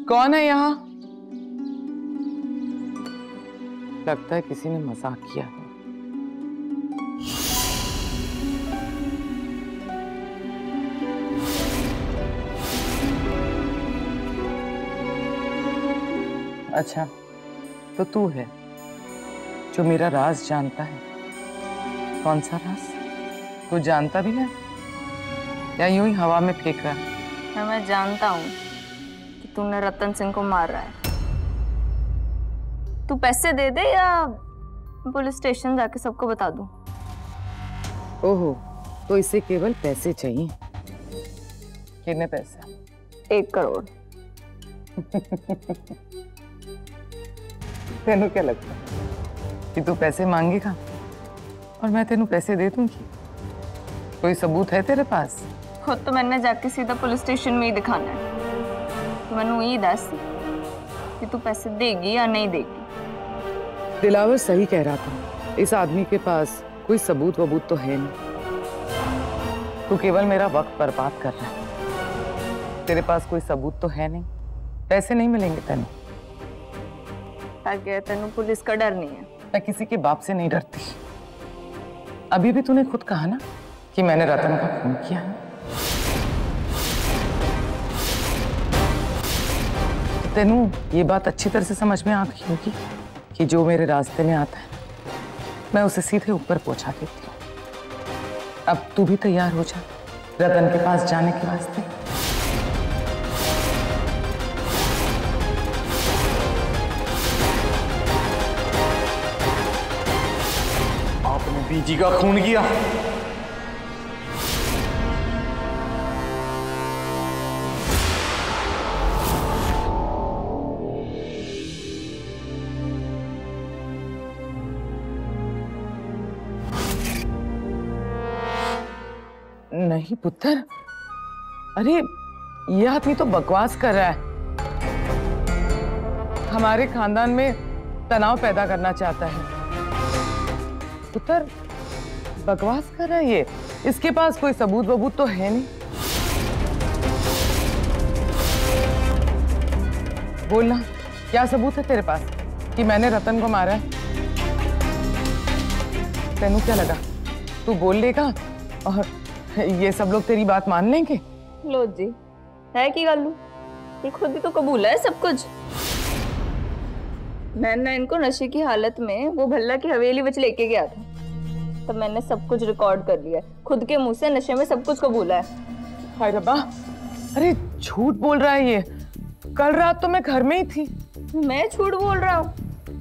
कौन है यहाँ? लगता है किसी ने मजाक किया है। अच्छा, तो तू है जो मेरा राज जानता है। कौन सा राज? तू जानता भी है या यूं ही हवा में फेंक रहा है? मैं जानता हूँ कि तूने रतन सिंह को मार रहा है। तू पैसे दे दे या पुलिस स्टेशन जाके सबको बता दूं। ओहो, तो इसे केवल पैसे चाहिए। कितने पैसे? 1 करोड़। तेनू क्या लगता है कि तू पैसे मांगेगा और मैं तेनू पैसे दे दूंगी? कोई सबूत है तेरे पास? खुद तो मैंने जाके सीधा पुलिस स्टेशन में ही दिखाना है। तो मैनू ये दस कि तू पैसे देगी या नहीं देगी। दिलावर सही कह रहा था, इस आदमी के पास कोई सबूत वबूत तो है नहीं। तू केवल मेरा वक्त बर्बाद कर रहा है। तेरे पास कोई सबूत तो है नहीं, पैसे नहीं मिलेंगे तेनू। ताकि तेनू पुलिस का डर नहीं है। मैं किसी के बाप से नहीं डरती। अभी भी तूने खुद कहा ना कि मैंने रतन का खून किया है। तो तेनू ये बात अच्छी तरह से समझ में आ गई होगी कि जो मेरे रास्ते में आता है मैं उसे सीधे ऊपर पहुंचा देती हूँ। अब तू भी तैयार हो जा रतन के पास जाने के वास्ते। आपने बीजी का खून किया? नहीं पुत्र, अरे ये आदमी तो बकवास कर रहा है। हमारे खानदान में तनाव पैदा करना चाहता है। पुत्र बकवास कर रहा है ये। इसके पास कोई सबूत वबूत तो है नहीं। बोलना, क्या सबूत है तेरे पास कि मैंने रतन को मारा है? तेनू क्या लगा तू बोल लेगा और ये सब लोग तेरी बात मान लेंगे? लो जी, है की गल? ये खुद ही तो कबूल है सब कुछ। मैंने इनको नशे की हालत में वो भल्ला की हवेली विच लेके गया था, तब मैंने सब कुछ रिकॉर्ड कर लिया। खुद के मुंह से नशे में सब कुछ कबूला है। हाय रब्बा, अरे झूठ बोल रहा है ये। कल रात तो मैं घर में ही थी। मैं झूठ बोल रहा हूँ?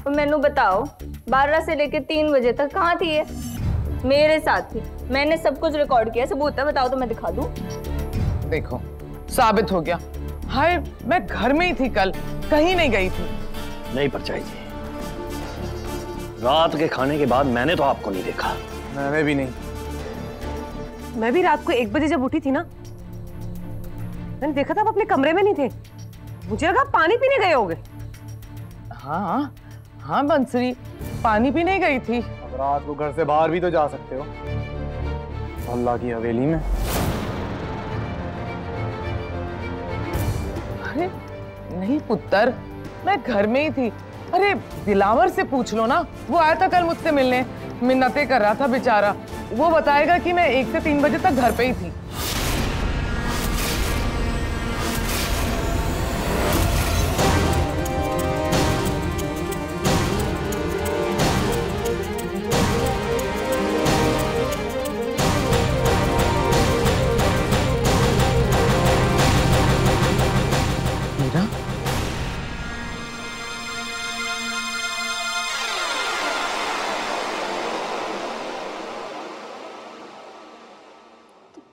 तो मैनू बताओ, 12 से लेकर 3 बजे तक कहाँ थी ये? मेरे साथ थी। मैंने सब कुछ रिकॉर्ड किया। सबूत है, बताओ तो मैं दिखा दूं। देखो साबित हो गया। हाय, मैं घर में ही थी कल, कहीं नहीं गई थी। नहीं परछाई जी, रात के खाने के बाद मैंने तो आपको नहीं देखा। मैंने भी नहीं। मैं भी रात को 1 बजे जब उठी थी ना, मैंने देखा था आप अपने कमरे में नहीं थे। मुझे लगा पानी पीने गए होगे। हाँ हाँ बंसरी, पानी पीने गई थी। अब रात को घर से बाहर भी तो जा सकते हो, अल्लाह की हवेली में। अरे नहीं पुत्र, मैं घर में ही थी। अरे दिलावर से पूछ लो ना, वो आया था कल मुझसे मिलने, मिन्नतें कर रहा था बेचारा। वो बताएगा कि मैं 1 से 3 बजे तक घर पे ही थी।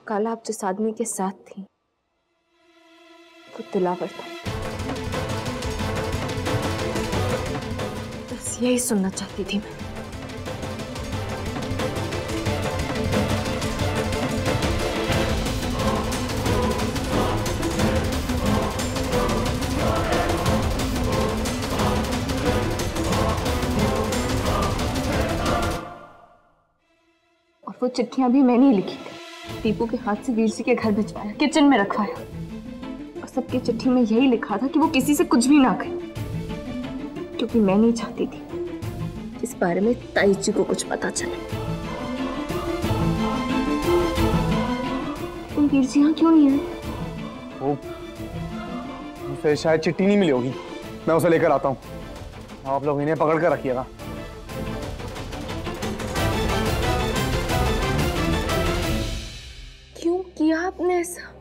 कल आप जिस आदमी के साथ थी वो दिलावर था। बस यही सुनना चाहती थी मैं। और वो चिट्ठियां भी मैंने ही लिखी थी। टीपू के हाथ से वीर जी के घर भिजवाया, किचन में रखवाया। बस सबकी चिट्ठी में यही लिखा था कि वो किसी से कुछ भी ना कहे, क्योंकि मैं नहीं चाहती थी इस बारे में ताई जी को कुछ पता चले। तुम वीर जी यहाँ क्यों नहीं है? वो उसे शायद चिट्ठी नहीं मिली होगी, मैं उसे लेकर आता हूँ। आप लोग इन्हें पकड़ कर रखिएगा। क्यों किया आपने ऐसा?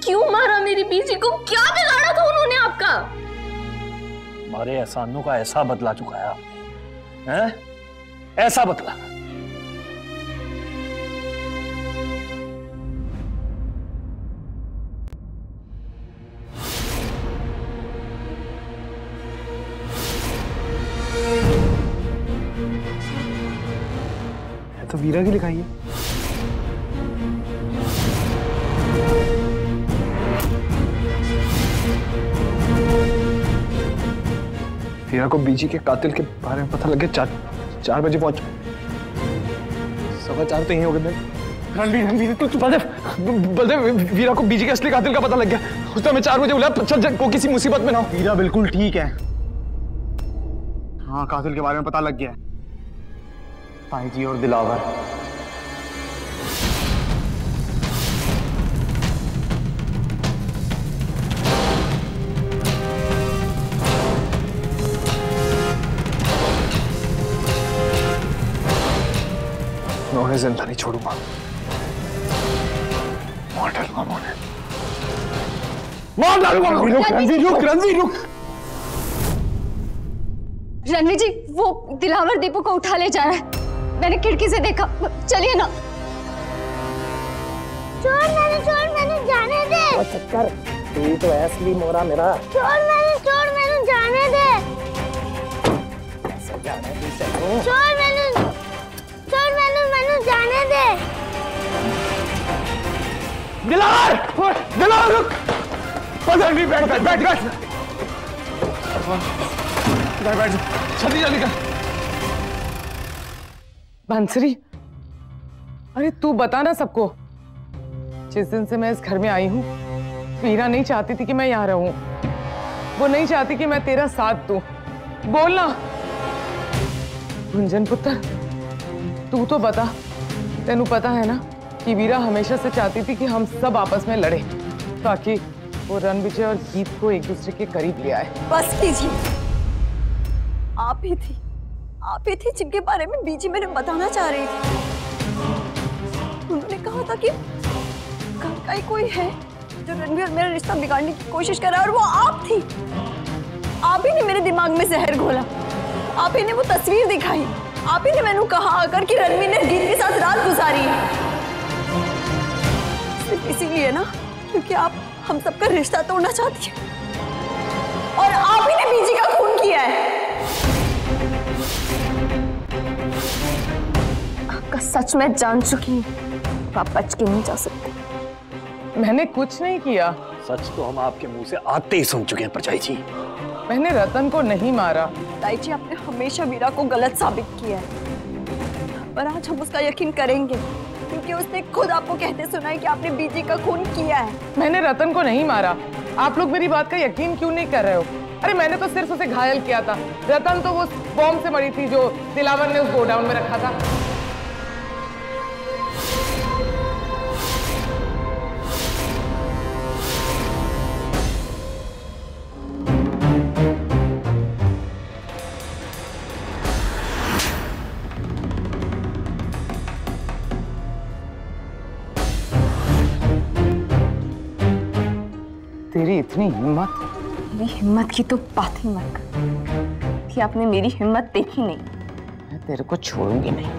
क्यों मारा मेरी बीजी को? क्या बिगाड़ा था उन्होंने आपका? हमारे एहसानों का ऐसा बदला चुकाया आपने, हैं? ऐसा बदला। तो वीरा की लिखाई है। वीरा को बीजी के कातिल के बारे में पता लग गया। 4 बजे पहुंच, 4:15 तो यही हो गए। रणवीर तू बलदेव, वीरा को बीजी के असली कातिल का पता लग गया। उस समय 4 बजे बोला चल को किसी मुसीबत में ना हो। वीरा बिल्कुल ठीक है। हाँ, कातिल के बारे में पता लग गया है। ताई जी और दिलावर। मैं उन्हें जिंदा नहीं छोड़ूंगा, मार डालूंगा मैं उन्हें, मार डालूंगा। रणवीर रुक। रणवीर जी, वो दिलावर दीपू को उठा ले जा रहा है, मैंने खिड़की से देखा। चलिए ना। छोड़ मैंने जाने दे। वो चक्कर तू तो असली मोरा मेरा। छोड़ मैंने जाने दे। छोड़ मैंने जाने दे। दिलावर रुक। बैठ जल्दी कर। बंसरी, अरे तू बता ना सबको। जिस दिन से मैं इस घर में आई हूँ, वीरा नहीं चाहती थी कि मैं यहाँ रहूं। वो नहीं चाहती कि मैं तेरा साथ दूं। बोलना गुंजन पुत्र, तू तो बता। तेनू पता है ना कि वीरा हमेशा से चाहती थी कि हम सब आपस में लड़े, ताकि वो रणविजय और गीत को एक दूसरे के करीब ले आए। बस कीजिए, आप ही थी जिनके बारे में बीजी मैंने बताना चाह रही थी। उन्होंने कहा था कि घर का ही कोई है जो रणवीर और मेरा रिश्ता बिगाड़ने की कोशिश कर रहा है, और वो आप थी। आप ही ने मेरे दिमाग में जहर घोला, आप ही ने वो तस्वीर दिखाई, आप ही ने मैंने कहा आकर कि रणवीर ने गीत के साथ रात गुजारी है। सिर्फ इसीलिए ना, क्योंकि आप हम सबका रिश्ता तोड़ना चाहती है, और आप ही ने बीजी का खून किया है। आपका सच मैं जान चुकी हूँ, आप बच के नहीं जा सकते। मैंने कुछ नहीं किया। सच तो हम आपके मुंह से आते ही सुन चुके हैं परछाई जी। मैंने रतन को नहीं मारा। ताई जी, आपने हमेशा वीरा को गलत साबित किया है, पर आज हम उसका यकीन करेंगे, क्योंकि उसने खुद आपको कहते सुना है कि आपने बीजी का खून किया है। मैंने रतन को नहीं मारा। आप लोग मेरी बात का यकीन क्यों नहीं कर रहे हो? अरे मैंने तो सिर्फ उसे घायल किया था। रतन तो वो बॉम्ब से मरी थी जो दिलावर ने उस गोडाउन में रखा था। तेरी इतनी हिम्मत? मेरी हिम्मत की तो बात ही मत कर, कि आपने मेरी हिम्मत देखी नहीं। मैं तेरे को छोड़ूंगी नहीं।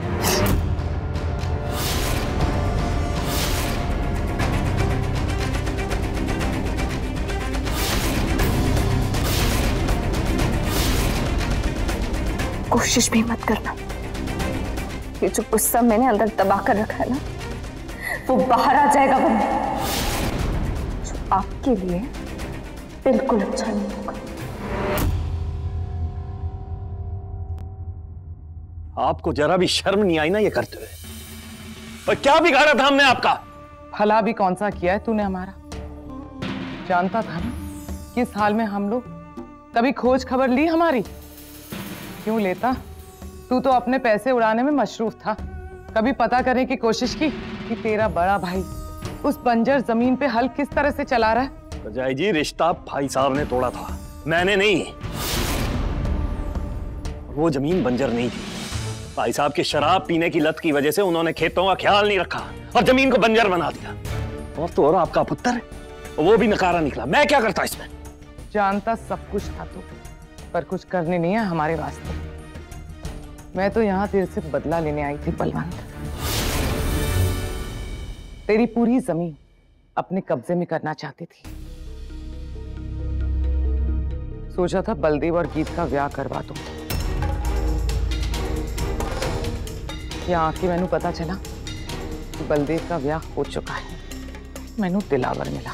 कोशिश भी मत करना। ये जो गुस्सा मैंने अंदर दबा कर रखा है ना, वो बाहर आ जाएगा वरना, जो आपके लिए बिल्कुल अच्छा नहीं होगा। आपको जरा भी शर्म नहीं आई ना ये करते हुए? और क्या बिगाड़ा था हमने आपका? भला भी कौन सा किया है तूने हमारा? जानता था ना कि इस हाल में हम लोग, कभी खोज खबर ली हमारी? क्यों लेता? तू तो अपने पैसे उड़ाने में मशरूफ था। कभी पता करने की कोशिश की कि तेरा बड़ा भाई उस बंजर जमीन पे हल किस तरह से चला रहा है? रजाई जी, रिश्ता भाई साहब ने तोड़ा था, मैंने नहीं। वो जमीन बंजर नहीं थी। भाई साहब की शराब पीने की लत की वजह से उन्होंने खेतों का ख्याल नहीं रखा और जमीन को बंजर बना दिया। और तो और आपका पुत्र, वो भी नकारा निकला। मैं क्या करता इसमें? जानता सब कुछ था तू, पर कुछ करने नहीं है हमारे वास्ते। मैं तो यहाँ तेरे से बदला लेने आई थी बलवंत। तेरी पूरी जमीन अपने कब्जे में करना चाहती थी। सोचा था बलदेव और गीत का ब्याह करवा दूं। यहाँ आके मैंने पता चला कि बलदेव का ब्याह हो चुका है। मैंने दिलावर मिला,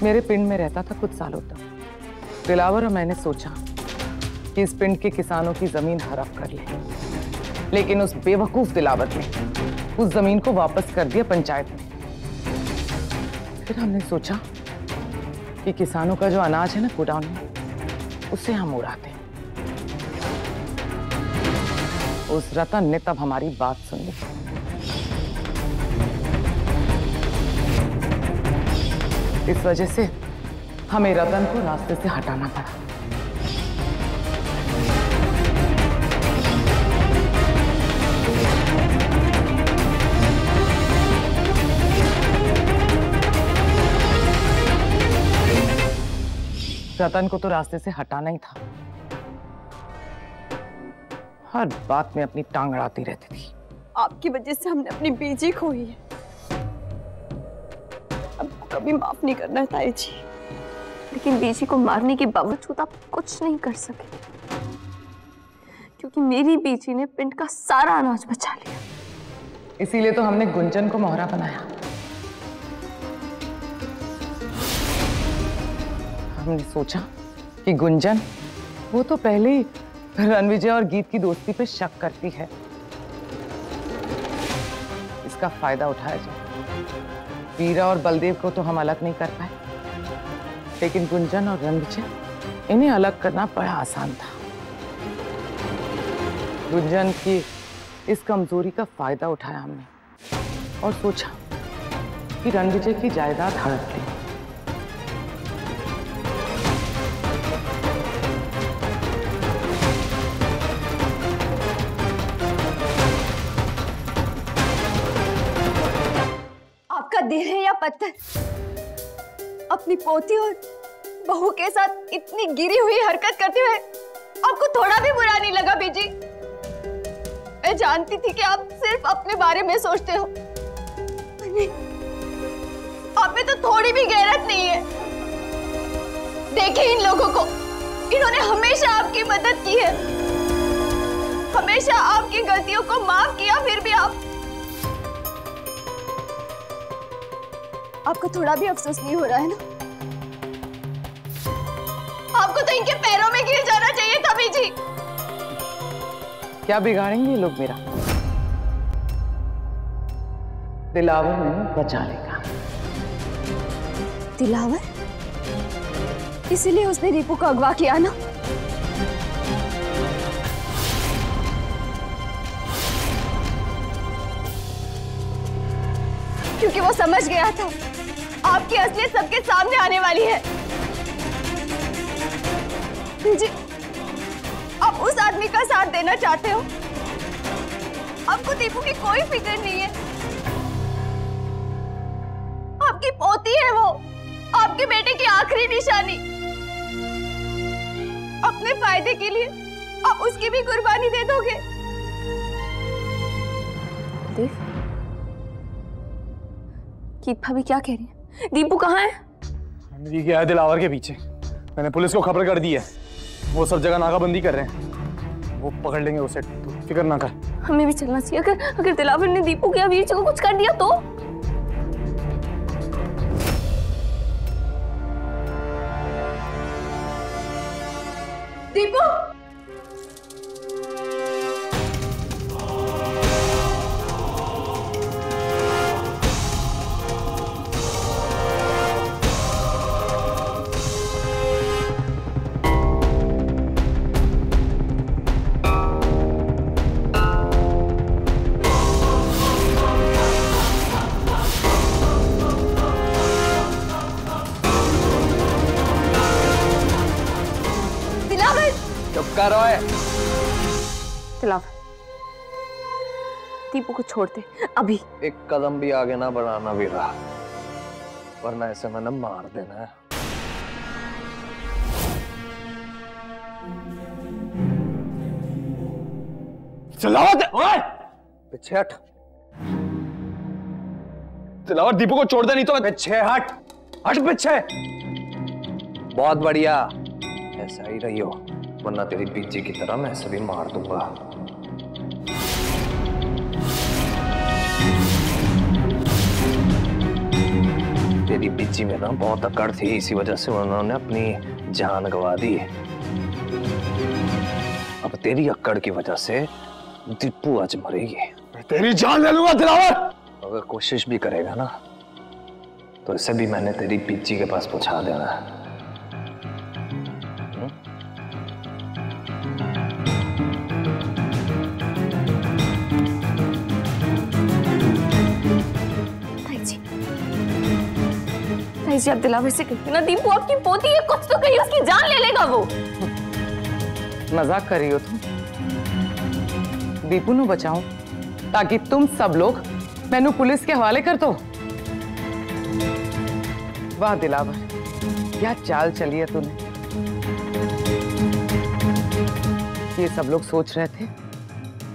मेरे पिंड में रहता था कुछ सालों तक। दिलावर और मैंने सोचा कि इस पिंड के किसानों की जमीन हड़प कर ले, लेकिन उस बेवकूफ दिलावर ने उस जमीन को वापस कर दिया पंचायत में। फिर हमने सोचा कि किसानों का जो अनाज है ना गोडाउन में, उसे हम उड़ाते। उस रतन ने तब हमारी बात सुन ली। इस वजह से हमें रतन को रास्ते से हटाना पड़ा। रतन को तो रास्ते से हटाना ही था। हर बात में अपनी टांग अड़ाती रहती थी। आपकी वजह से हमने अपनी बीजी खोई है। अब कभी माफ नहीं करना ताई जी। लेकिन बीजी को मारने के बावजूद आप कुछ नहीं कर सके, क्योंकि मेरी बीजी ने पिंड का सारा अनाज बचा लिया। इसीलिए तो हमने गुंजन को मोहरा बनाया। हमने सोचा कि गुंजन, वो तो पहले ही रणविजय और गीत की दोस्ती पे शक करती है, इसका फायदा उठाया जाए। वीरा और बलदेव को तो हम अलग नहीं कर पाए, लेकिन गुंजन और रणविजय, इन्हें अलग करना बड़ा आसान था। गुंजन की इस कमजोरी का फायदा उठाया हमने और सोचा कि रणविजय की जायदाद हड़प ली। आपका दिल है या पत्थर? अपनी पोती और बहू के साथ इतनी गिरी हुई हरकत करते हुए आपको थोड़ा भी बुरा नहीं लगा बीजी? मैं जानती थी कि आप सिर्फ अपने बारे में सोचते हो। आप में तो थोड़ी भी गैरत नहीं है। देखिए इन लोगों को, इन्होंने हमेशा आपकी मदद की है, हमेशा आपकी गलतियों को माफ किया, फिर भी आपको थोड़ा भी अफसोस नहीं हो रहा है ना? आपको तो इनके पैरों में गिर जाना चाहिए था बीजी। क्या बिगाड़ेंगे ये लोग मेरा? दिलावर नहीं बचा लेगा। दिलावर? इसीलिए उसने दीपू को अगवा किया ना? क्योंकि वो समझ गया था आपकी असलियत सबके सामने आने वाली है। जी, आप उस आदमी का साथ देना चाहते हो। आपको दीपू की कोई फिक्र नहीं है। आपकी पोती है वो, आपके बेटे की आखिरी निशानी। अपने फायदे के लिए आप उसकी भी कुर्बानी दे दोगे। गीत भाभी क्या कह रही है? दीपू कहाँ है? जी क्या है, दिलावर के पीछे। मैंने पुलिस को खबर कर दी है, वो सब जगह नाकाबंदी कर रहे हैं, वो पकड़ लेंगे उसे, तो फिक्र ना कर। हमें भी चलना चाहिए। अगर दिलावर ने दीपू के वीर को कुछ कर दिया तो? दीपू, कर ओए। दिलावर, दीपू को छोड़ दे अभी। एक कदम भी आगे ना बढ़ाना वीरा, वरना ऐसे मैंने मार देना है। दिलावर, ओए पीछे हट। दिलावर, दीपू को छोड़ दे नहीं तो मैं। पीछे हट, हट पीछे। बहुत बढ़िया, ऐसा ही रहियो, वरना तेरी बीजी की तरह मैं ऐसे भी मार दूंगा। तेरी बीजी में ना बहुत अकड़ थी, इसी वजह से उन्होंने अपनी जान गंवा दी। अब तेरी अकड़ की वजह से दीपू आज मरेगी। तेरी जान ले लूंगा दिलावर। अगर कोशिश भी करेगा ना तो इसे भी मैंने तेरी बीजी के पास पहुंचा देना है। ताई जी, आप दिलावर से कहिए ना, दीपू आपकी पोती है, कुछ तो कहिए, उसकी जान ले लेगा वो। मजाक कर रही हो तुम? दीपू नु बचाऊं ताकि तुम सब लोग मैनू पुलिस के हवाले कर दो। वाह दिलावर, क्या चाल चली है तूने। ये सब लोग सोच रहे थे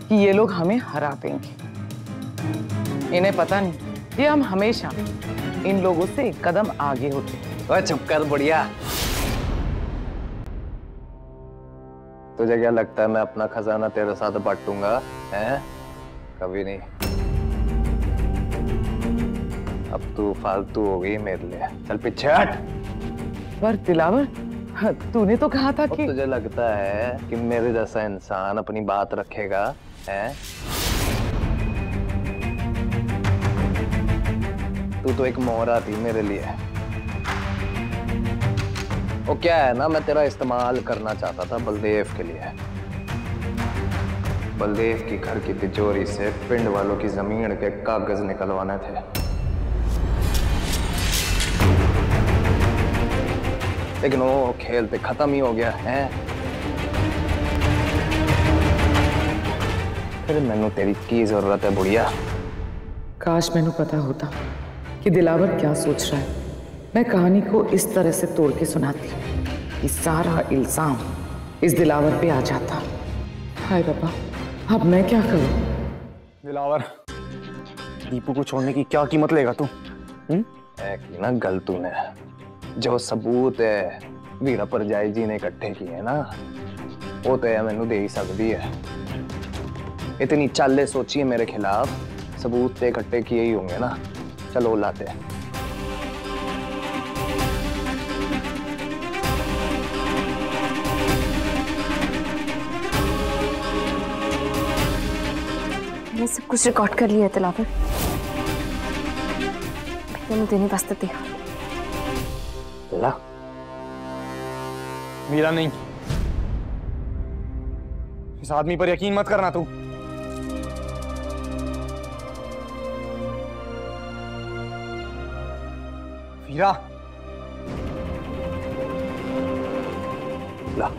कि ये लोग हमें हरा देंगे। इन्हें पता नहीं कि हम हमेशा इन लोगों से एक कदम आगे होते। चुप कर बुढ़िया। तुझे क्या लगता है मैं अपना खजाना तेरे साथ बांटूंगा? हैं? कभी नहीं। अब तू फालतू हो गई मेरे लिए, चल पीछे हट। पर दिलावर, तूने तो कहा था कि तुझे लगता है कि मेरे जैसा इंसान अपनी बात रखेगा? हैं? तू तो एक मोहरा थी मेरे लिए। वो क्या है ना, मैं तेरा इस्तेमाल करना चाहता था बलदेव के लिए। बलदेव की घर की तिजोरी से पिंड वालों की जमीन के कागज निकलवाने थे। लेकिन वो खेल पे खत्म ही हो गया है। फिर मैनू तेरी की जरूरत है बुढ़िया। काश मैनू पता होता कि दिलावर क्या सोच रहा है। मैं कहानी को इस तरह से तोड़ के सुनाती कि सारा इल्जाम इस दिलावर पे आ जाता। हाय रब्बा, अब मैं क्या करूं? दिलावर, दीपू को छोड़ने की क्या कीमत लेगा तू? की ना गल तूने जो सबूत है वीरा परजाई जी ने इकट्ठे किए ना, वो तो मैनू दे ही सकती है। इतनी चाले सोची है मेरे खिलाफ, सबूत तो इकट्ठे किए ही होंगे ना। चलो लाते हैं। मैंने सब कुछ रिकॉर्ड कर लिया है दिलावर, मैंने देने वास्ते तैयार। ला। वीरा नहीं, इस आदमी पर यकीन मत करना तू। वीरा, ला।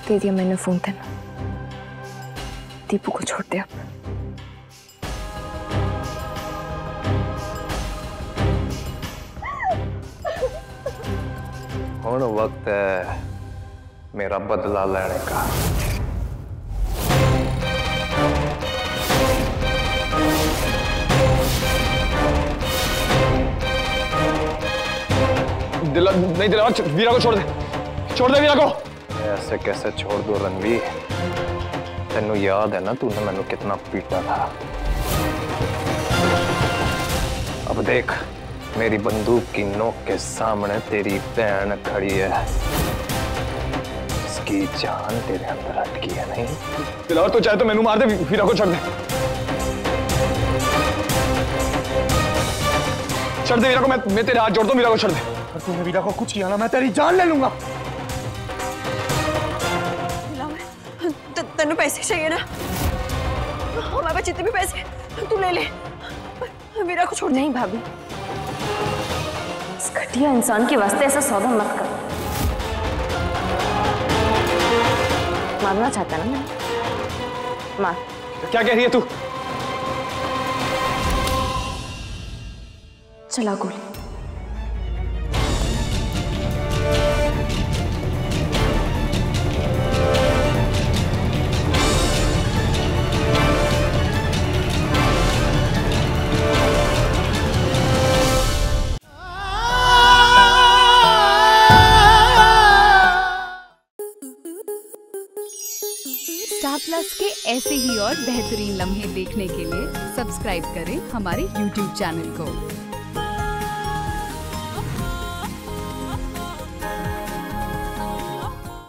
दे दिया मैंने फोन तेन, दीपू को छोड़ दे अब। हुण वक्त है मेरा बदला लेने का। नहीं दिलावर, वीरा को छोड़ दे, छोड़ दे वीरा को। ऐसे कैसे छोड़ दो रणवीर? तेनू याद है ना तूने मैनू कितना पीटा था। अब देख, मेरी बंदूक की नोक के सामने तेरी बहन खड़ी है। इसकी जान तेरे अंदर अटकी है नहीं? दिलावर, तो चाहे तो मैनू मार दे, वीरा को छोड़ दे। छोड़ दे वीरा को, मैं तेरे हाथ जोड़ता हूँ, वीरा को छोड़ दे। अगर तूने वीरा को कुछ किया ना, मैं तेरी जान ले लूंगा। तेनू पैसे चाहिए ना, हमारे पास जितने भी पैसे तू ले ले, वीरा को छोड़। नहीं भाभी, इस घटिया इंसान के वास्ते ऐसा सौदा मत कर। मारना चाहता ना मैं, मार। क्या कह रही है तू? चला गोली। स्टार प्लस के ऐसे ही और बेहतरीन लम्हे देखने के लिए सब्सक्राइब करें हमारे YouTube चैनल को।